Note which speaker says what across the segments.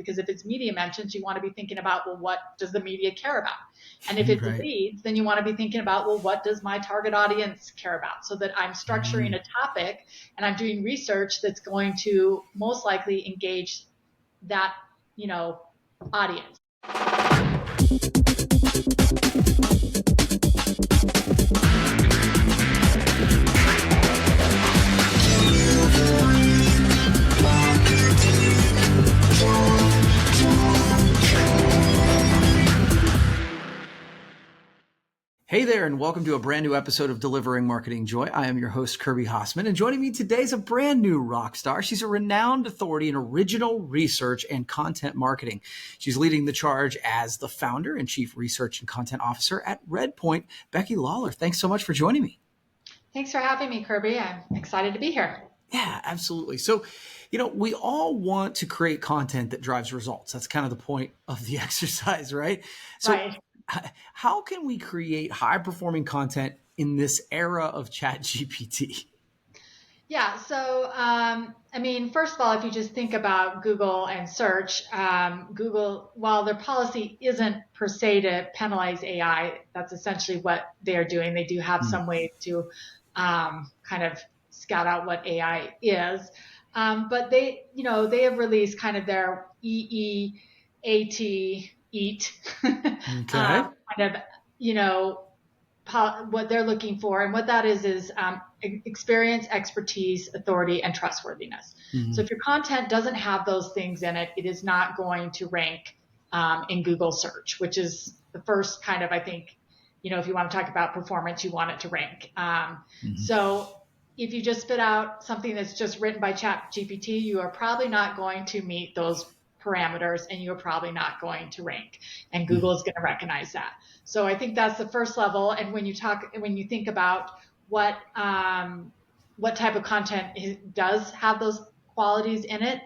Speaker 1: because if it's media mentions, you want to be thinking about, well, what does the media care about? And if it's leads, then you want to be thinking about, well, what does my target audience care about? So that I'm structuring a topic and I'm doing research that's going to most likely engage that, audience.
Speaker 2: Hey there, and welcome to a brand new episode of Delivering Marketing Joy. I am your host, Kirby Hausman, and joining me today is a brand new rock star. She's a renowned authority in original research and content marketing. She's leading the charge as the founder and chief research and content officer at Redpoint, Becky Lawlor. Thanks so much for joining me.
Speaker 1: Thanks for having me, Kirby. I'm excited to be here.
Speaker 2: Yeah, absolutely. So, we all want to create content that drives results. That's kind of the point of the exercise, right? So,
Speaker 1: right.
Speaker 2: How can we create high-performing content in this era of Chat GPT?
Speaker 1: Yeah, so, first of all, if you just think about Google and search, Google, while their policy isn't per se to penalize AI, that's essentially what they are doing. They do have some ways to kind of scout out what AI is. But they have released kind of their EEAT,
Speaker 2: Okay.
Speaker 1: what they're looking for. And what that is experience, expertise, authority, and trustworthiness. Mm-hmm. So if your content doesn't have those things in it, it is not going to rank in Google search, which is the first kind of, I think, if you want to talk about performance, you want it to rank. So if you just spit out something that's just written by Chat GPT, you are probably not going to meet those parameters, and you're probably not going to rank, and Google is going to recognize that. So I think that's the first level. And when you think about what type of content does have those qualities in it,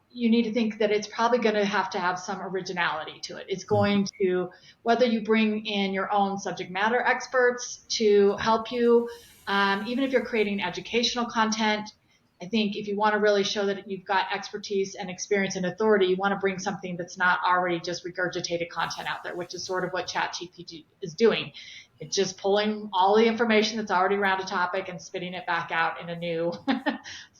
Speaker 1: you need to think that it's probably going to have some originality to it. It's going to, whether you bring in your own subject matter experts to help you, even if you're creating educational content, I think if you want to really show that you've got expertise and experience and authority, you want to bring something that's not already just regurgitated content out there, which is sort of what Chat GPT is doing. It's just pulling all the information that's already around a topic and spitting it back out in a new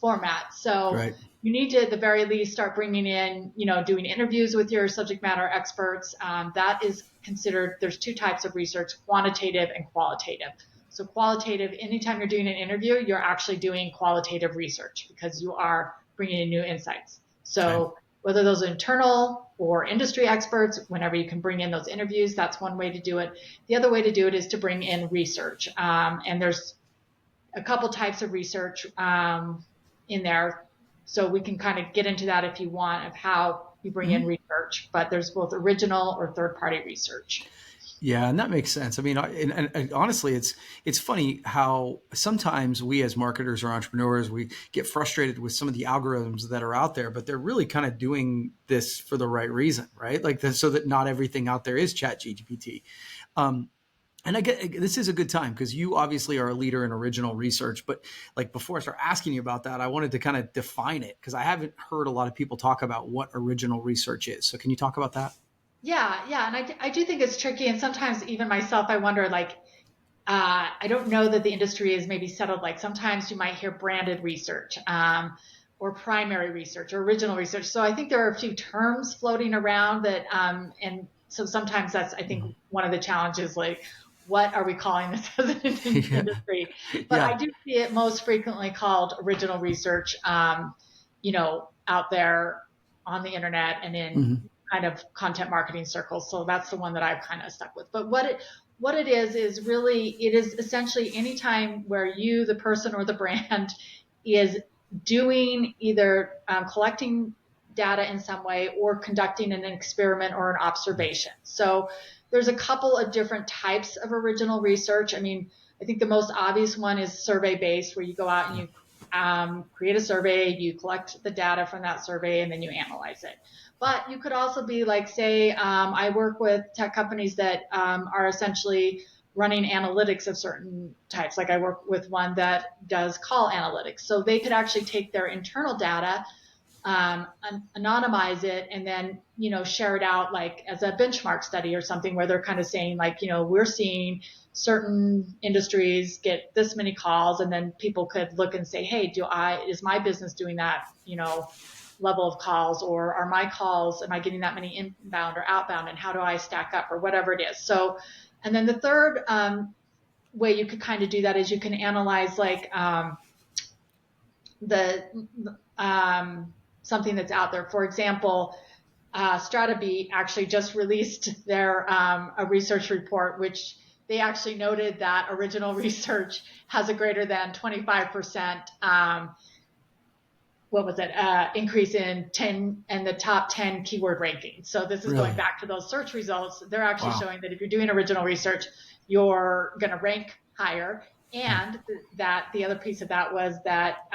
Speaker 1: format. So you need to, at the very least, start bringing in, doing interviews with your subject matter experts. That is considered, there's two types of research, quantitative and qualitative. So qualitative, anytime you're doing an interview, you're actually doing qualitative research because you are bringing in new insights. So whether those are internal or industry experts, whenever you can bring in those interviews, that's one way to do it. The other way to do it is to bring in research. And there's a couple types of research in there. So we can kind of get into that if you want, of how you bring in research. But there's both original or third-party research.
Speaker 2: Yeah, and that makes sense. I mean, and honestly, it's funny how sometimes we as marketers or entrepreneurs, we get frustrated with some of the algorithms that are out there, but they're really kind of doing this for the right reason, right? Like so that not everything out there is Chat GPT. And I get this is a good time because you obviously are a leader in original research, but like before I start asking you about that, I wanted to kind of define it because I haven't heard a lot of people talk about what original research is. So can you talk about that?
Speaker 1: Yeah. And I do think it's tricky. And sometimes even myself, I wonder, I don't know that the industry is maybe settled. Like sometimes you might hear branded research or primary research or original research. So I think there are a few terms floating around that, and so sometimes that's, I think, one of the challenges, like, what are we calling this as an industry? But I do see it most frequently called original research, out there on the internet and in kind of content marketing circles. So that's the one that I've kind of stuck with. But what it is really, it is essentially any time where you, the person or the brand, is doing either collecting data in some way or conducting an experiment or an observation. So there's a couple of different types of original research. I mean, I think the most obvious one is survey-based, where you go out and you create a survey, you collect the data from that survey, and then you analyze it. But you could also be like, say, I work with tech companies that are essentially running analytics of certain types. Like I work with one that does call analytics. So they could actually take their internal data, anonymize it and then, share it out like as a benchmark study or something where they're kind of saying like, we're seeing certain industries get this many calls, and then people could look and say, hey, is my business doing that, level of calls, or are my calls, am I getting that many inbound or outbound, and how do I stack up, or whatever it is. So, and then the third way you could kind of do that is you can analyze like the something that's out there. For example, StrataBeat actually just released their a research report, which they actually noted that original research has a greater than 25% increase in the top 10 keyword rankings. So this is
Speaker 2: Really?
Speaker 1: going back to those search results. They're actually showing that if you're doing original research, you're going to rank higher. And that the other piece of that was that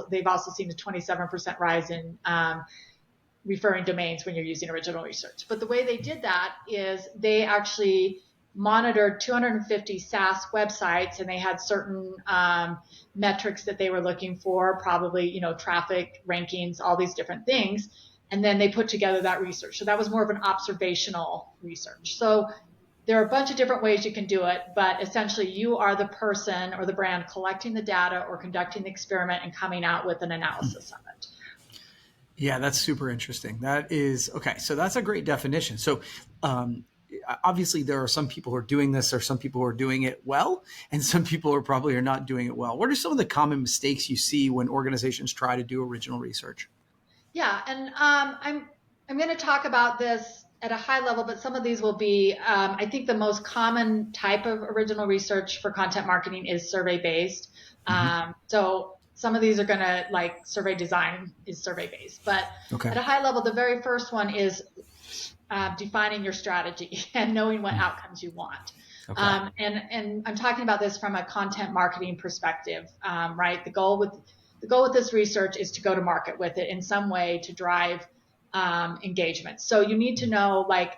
Speaker 1: they've also seen a 27% rise in referring domains when you're using original research. But the way they did that is they actually monitored 250 SaaS websites, and they had certain metrics that they were looking for, probably, traffic, rankings, all these different things. And then they put together that research. So that was more of an observational research. So there are a bunch of different ways you can do it, but essentially you are the person or the brand collecting the data or conducting the experiment and coming out with an analysis of it.
Speaker 2: Yeah, that's super interesting. That is okay. So that's a great definition. So obviously there are some people who are doing this, or some people who are doing it well, and some people are not doing it well. What are some of the common mistakes you see when organizations try to do original research?
Speaker 1: Yeah, and I'm going to talk about this at a high level, but some of these will be, I think the most common type of original research for content marketing is survey-based. So some of these are going to, like survey design is survey-based, but at a high level, the very first one is defining your strategy and knowing what outcomes you want. And I'm talking about this from a content marketing perspective, right? The goal with this research is to go to market with it in some way to drive engagement. So you need to know, like,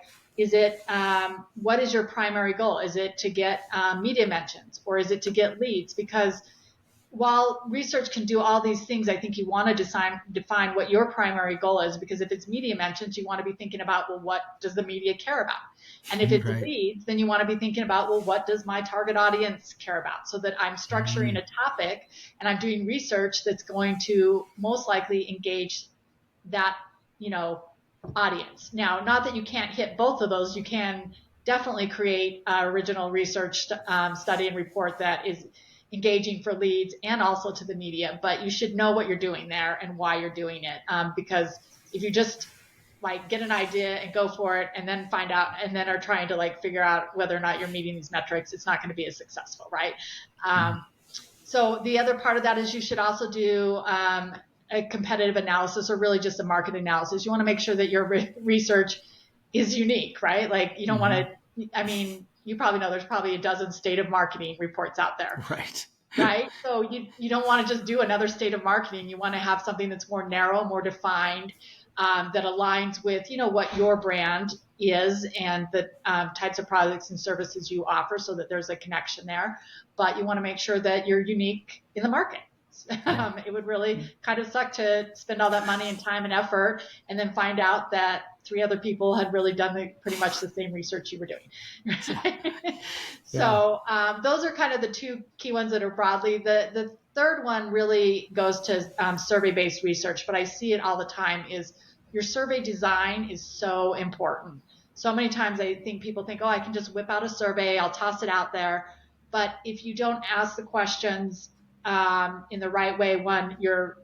Speaker 1: what is your primary goal? Is it to get media mentions, or is it to get leads? Because while research can do all these things, I think you want to define what your primary goal is, because if it's media mentions, you want to be thinking about, well, what does the media care about? And if it's leads, then you want to be thinking about, well, what does my target audience care about? So that I'm structuring a topic and I'm doing research that's going to most likely engage that, audience. Now, not that you can't hit both of those. You can definitely create original research study and report that is engaging for leads and also to the media, but you should know what you're doing there and why you're doing it. Because if you just like get an idea and go for it and then find out and then are trying to like figure out whether or not you're meeting these metrics, it's not going to be as successful, right? So the other part of that is you should also do a competitive analysis, or really just a market analysis. You want to make sure that your research is unique, right? Like you don't want to, you probably know there's probably a dozen state of marketing reports out there. Right. So you don't want to just do another state of marketing. You want to have something that's more narrow, more defined, that aligns with, what your brand is and the types of products and services you offer, so that there's a connection there. But you want to make sure that you're unique in the market. It would really kind of suck to spend all that money and time and effort and then find out that 3 other people had really done pretty much the same research you were doing. So those are kind of the 2 key ones that are broadly. The third one really goes to survey-based research, but I see it all the time, is your survey design is so important. So many times I think people think, oh, I can just whip out a survey, I'll toss it out there. But if you don't ask the questions in the right way, one, your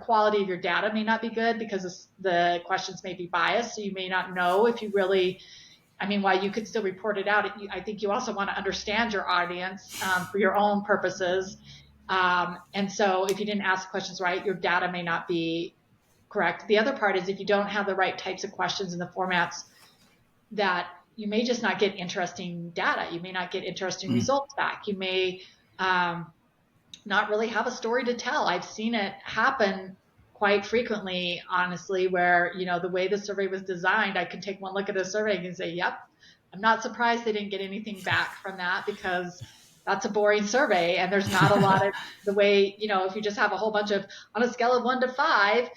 Speaker 1: quality of your data may not be good because the questions may be biased. So you may not know if you really, while you could still report it out, I think you also want to understand your audience for your own purposes. And so if you didn't ask questions right, your data may not be correct. The other part is if you don't have the right types of questions in the formats, that you may just not get interesting data. You may not get interesting results back. You may not really have a story to tell. I've seen it happen quite frequently, honestly, where, the way the survey was designed, I can take one look at a survey and say, yep, I'm not surprised they didn't get anything back from that, because that's a boring survey. And there's not a lot of the way, if you just have a whole bunch of on a scale of 1 to 5,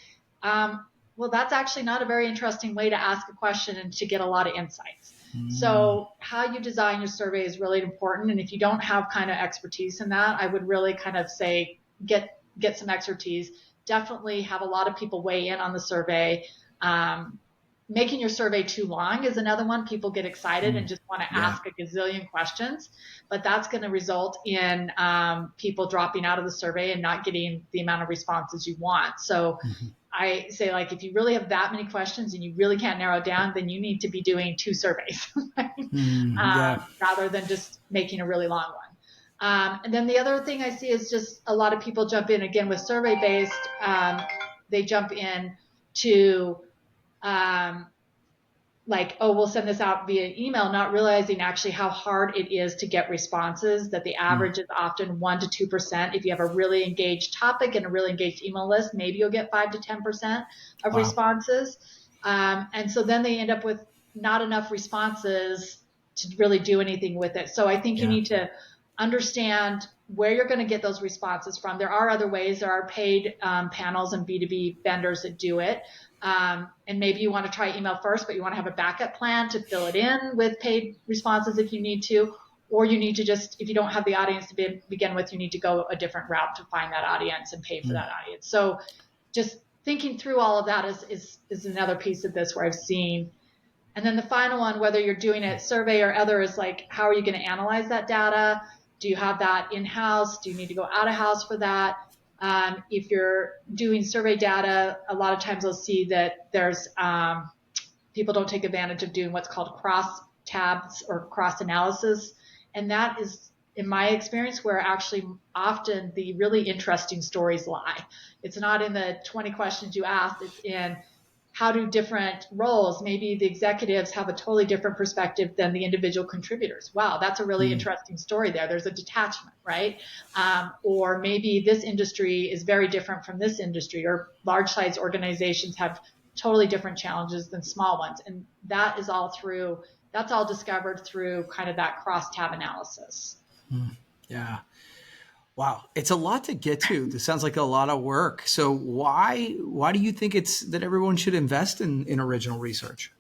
Speaker 1: well, that's actually not a very interesting way to ask a question and to get a lot of insights. So how you design your survey is really important. And if you don't have kind of expertise in that, I would really kind of say, get some expertise. Definitely have a lot of people weigh in on the survey. Making your survey too long is another one. People get excited and just want to ask a gazillion questions, but that's going to result in people dropping out of the survey and not getting the amount of responses you want. So I say, like, if you really have that many questions and you really can't narrow it down, then you need to be doing 2 surveys rather than just making a really long one. And then the other thing I see is just a lot of people jump in again with survey based. They jump in to like, oh, we'll send this out via email, not realizing actually how hard it is to get responses, that the average is often 1% to 2%. If you have a really engaged topic and a really engaged email list, maybe you'll get 5% to 10% of responses. And so then they end up with not enough responses to really do anything with it. So I think you need to understand where you're going to get those responses from. There are other ways. There are paid panels and B2B vendors that do it. And maybe you want to try email first, but you want to have a backup plan to fill it in with paid responses if you need to, or you need to just, if you don't have the audience to begin with, you need to go a different route to find that audience and pay for that audience. So just thinking through all of that is another piece of this where I've seen. And then the final one, whether you're doing it survey or other, is like, how are you going to analyze that data? Do you have that in-house? Do you need to go out of house for that? If you're doing survey data, a lot of times you'll see that there's people don't take advantage of doing what's called cross tabs or cross analysis. And that is, in my experience, where actually often the really interesting stories lie. It's not in the 20 questions you asked, it's in how do different roles, maybe the executives have a totally different perspective than the individual contributors. Wow, that's a really interesting story there. There's a detachment, right? Or maybe this industry is very different from this industry, or large size organizations have totally different challenges than small ones. And that is that's all discovered through kind of that cross-tab analysis.
Speaker 2: Yeah. Wow. It's a lot to get to. This sounds like a lot of work. So why do you think it's that everyone should invest in original research?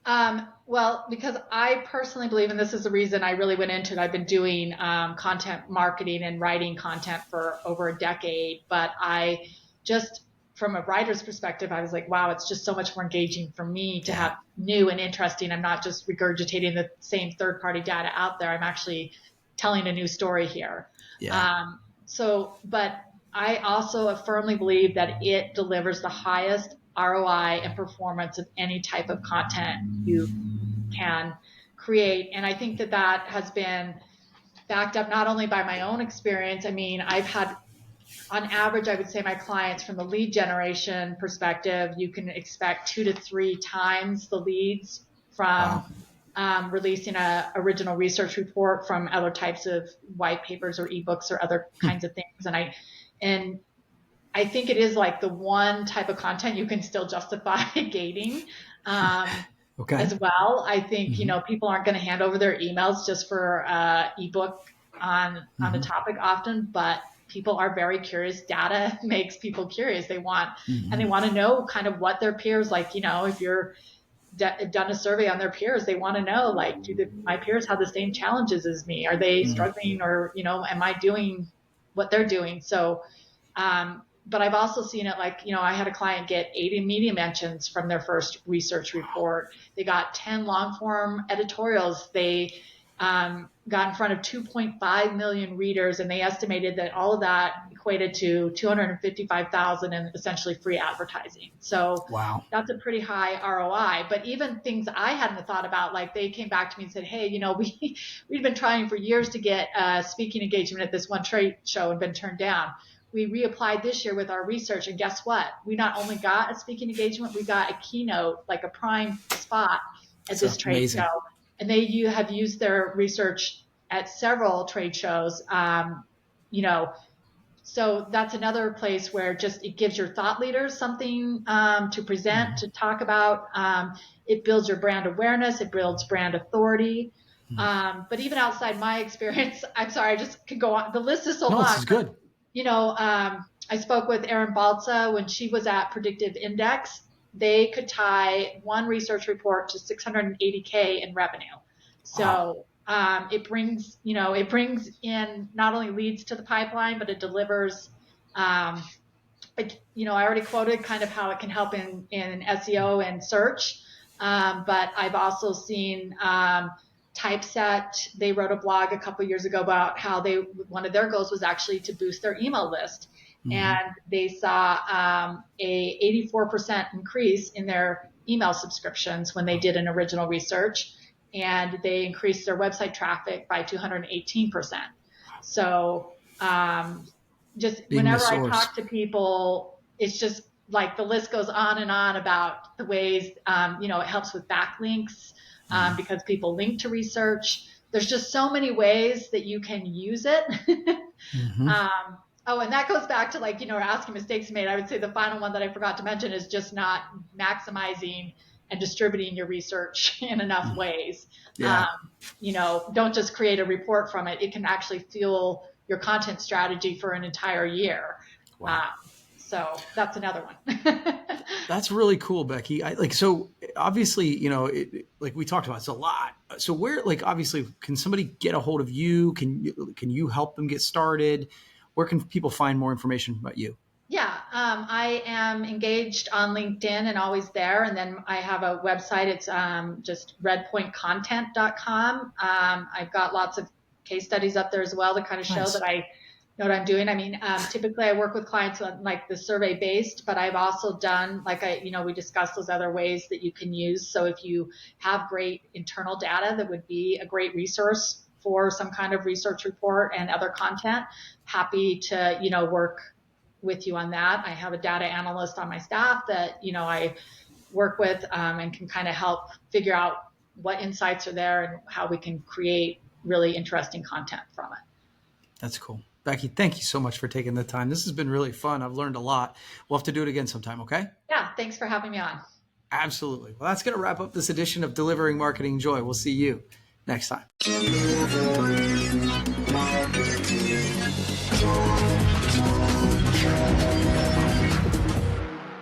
Speaker 1: Well, because I personally believe, and this is the reason I really went into it, I've been doing content marketing and writing content for over a decade, but I just, from a writer's perspective, I was like, wow, it's just so much more engaging for me to have new and interesting. I'm not just regurgitating the same third-party data out there. I'm actually telling a new story here. But I also firmly believe that it delivers the highest ROI and performance of any type of content you can create. And I think that has been backed up not only by my own experience. I mean, I've had, on average, I would say my clients, from the lead generation perspective, you can expect 2 to 3 times the leads from releasing a original research report from other types of white papers or ebooks or other kinds of things. And I think it is like the one type of content you can still justify gating as well. I think, people aren't going to hand over their emails just for ebook on the topic often, but people are very curious. Data makes people curious. They want, and they want to know kind of what their peers, like, if you're done a survey on their peers, they want to know, like, my peers have the same challenges as me? Are they struggling, or, am I doing what they're doing? So, but I've also seen it, like, I had a client get 80 media mentions from their first research report. They got 10 long form editorials. They got in front of 2.5 million readers, and they estimated that all of that equated to $255,000 in essentially free advertising. So that's a pretty high ROI. But even things I hadn't thought about, like, they came back to me and said, hey, we've been trying for years to get speaking engagement at this one trade show and been turned down. We reapplied this year with our research, and guess what? We not only got a speaking engagement, we got a keynote, like a prime spot at this trade show. And they have used their research at several trade shows, So that's another place where just it gives your thought leaders something to present, to talk about. It builds your brand awareness. It builds brand authority. But even outside my experience, I'm sorry, I just could go on. The list is so
Speaker 2: No,
Speaker 1: long.
Speaker 2: this is good.
Speaker 1: You know, I spoke with Erin Balza when she was at Predictive Index. They could tie one research report to 680K in revenue.
Speaker 2: Wow.
Speaker 1: So it brings in not only leads to the pipeline, but it delivers. I already quoted kind of how it can help in SEO and search, but I've also seen Typeset. They wrote a blog a couple years ago about how one of their goals was actually to boost their email list, and they saw a 84% increase in their email subscriptions when they did an original research, and they increased their website traffic by 218%. So just
Speaker 2: Being the
Speaker 1: whenever I
Speaker 2: source.
Speaker 1: talk to people, it's just like the list goes on and on about the ways, it helps with backlinks because people link to research. There's just so many ways that you can use it. And that goes back to asking mistakes made. I would say the final one that I forgot to mention is just not maximizing and distributing your research in enough ways.
Speaker 2: Yeah.
Speaker 1: Don't just create a report from it. It can actually fuel your content strategy for an entire year.
Speaker 2: Wow.
Speaker 1: So that's another one.
Speaker 2: That's really cool, Becky. So obviously, like we talked about, it's a lot. So where, obviously, can somebody get a hold of you? Can you help them get started? Where can people find more information about you?
Speaker 1: Yeah, I am engaged on LinkedIn and always there. And then I have a website. It's just redpointcontent.com. I've got lots of case studies up there as well to kind of show that I know what I'm doing. I mean, typically I work with clients on the survey based, but I've also done we discussed those other ways that you can use. So if you have great internal data that would be a great resource for some kind of research report and other content, happy to, work with you on that. I have a data analyst on my staff that, I work with and can kind of help figure out what insights are there and how we can create really interesting content from it.
Speaker 2: That's cool. Becky, thank you so much for taking the time. This has been really fun. I've learned a lot. We'll have to do it again sometime, okay?
Speaker 1: Yeah, thanks for having me on.
Speaker 2: Absolutely. Well, that's going to wrap up this edition of Delivering Marketing Joy. We'll see you next time.